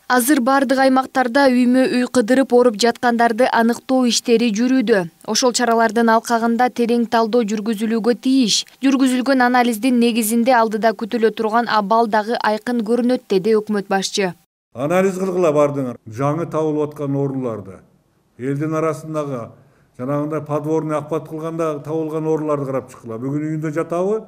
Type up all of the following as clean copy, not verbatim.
Азыр бардык аймактарда үймө-үй кыдырып оруп жаткандарды аныктоо иштери жүрүүдө. Ошол чаралардын алкагында терең талдоо жүргүзүлүүгө тийиш. Жүргүзүлгөн анализдин негизинде алдыда күтүлө турган абал дагы айкын көрүнөт, деди өкмөт башчы. Анализ кылгыла бардыңар. Жаңы табылып аткан ооруларды, элдин арасындагы жанагындай подворный апат кылганда табылган ооруларды карап чыккыла. Бүгүн үйүндө жатабы,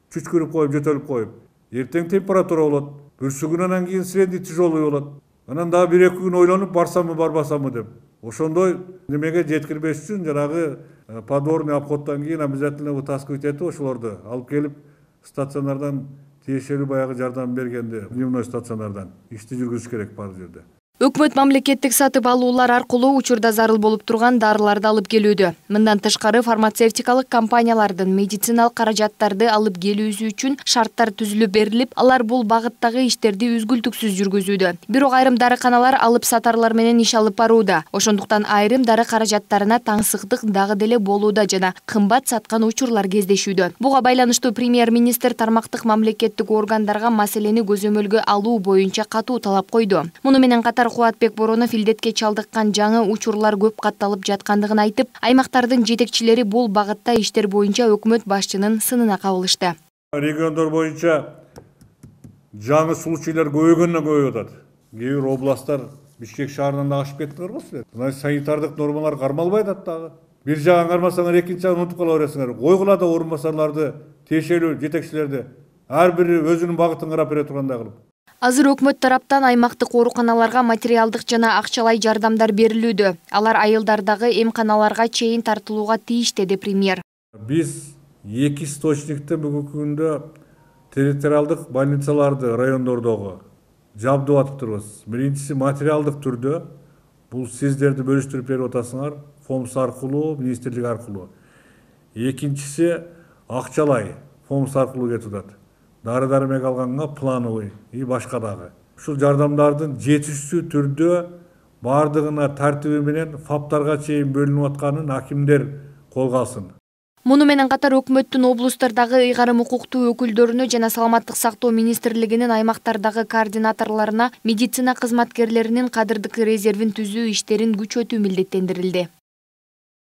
чүчкүрүп коюп, жөтөлүп коюп. Эртең температура болот. Бүрсүгүнөн кийин средний тяжелый болот. Анан дагы 1-2 күн ойлонуп барсамбы, барбасамбы деп. Ошондой немеге жеткирбеш үчүн жанагы подворный обходдон кийин обязательно вытаскивать этип ошолорду алып келип стационардан тиешелүү баягы жардам бергенде, дневной стационардан ишти жүргүзүш керек бар жерде. Өкмөт мамлекеттик сатып алуулар аркылуу учурда зарыл болуп турган дарыларды алып келүүдө. Мындан тышкары фармацевтикалык компаниялардын медициналык каражаттарды алып келүүсү үчүн шарттар түзүлүп берилип, алар бул багыттагы иштерди үзгүлтүксүз жүргүзүүдө. Бирок айрым дарыканалар алып сатарлар менен иш алып барууда. Ошондуктан айрым дары каражаттарына таңсыктык дагы деле болууда жана кымбат саткан учурлар кездешүүдө. Буга байланыштуу премьер-министр тармактык мамлекеттик органдарга маселени көзөмөлгө алуу боюнча катуу талап койду. Муну менен катар Кубатбек Боронов илдетке чалдыккан жаңы учурлар көп катталып жаткандыгын айтып, аймактардын жетекчилери бул багытта иштер боюнча өкмөт башчынын сынына кабылышты. Региондор боюнча жаңы случайлар көбөйгөндөн көбөйүп атат. Кээ бир областтар Бишкек шаарынан да ашып кетти го силер. Значит, санитардык нормалар кармалбай атат дагы. Бир жагын кармасаңар, экинчи жагын унутуп кала бересиңер. Койгула да орун басарларды, тиешелүү жетекчилерди ар бири өзүнүн багытын карап бере тургандай кылып. Азыр өкмөт тараптан аймактык ооруканаларга материалдык жана акчалай жардамдар берилүүдө. Алар айылдардагы эмканаларга чейин тартылууга тийиш, деди премьер. Биз 2 источникте бүгүнкү күндө территориалдык больницаларды райондордогу жабдып атып турбуз. Биринчиси материалдык түрдө, бул сиздерди бөлүштүрүп берип атасыңар, ФОМС аркылуу, министрлик аркылуу. Экинчиси акчалай ФОМС аркылуу кетип атат. Дары-дармек алганга плановый и башка дагы. Ушул жардамдардын жетишсүү түрдө бардыгына тартиби менен фаптарга чейин бөлүнүп атканын акимдер колго алсын. Муну менен катар өкмөттүн облустардагы ыйгарым укуктуу өкүлдөрүнө жана саламаттык сактоо министрлигинин аймактардагы координаторлоруна медицина кызматкерлеринин кадырдык резервин түзүү иштерин күчөтүү милдеттендирилди.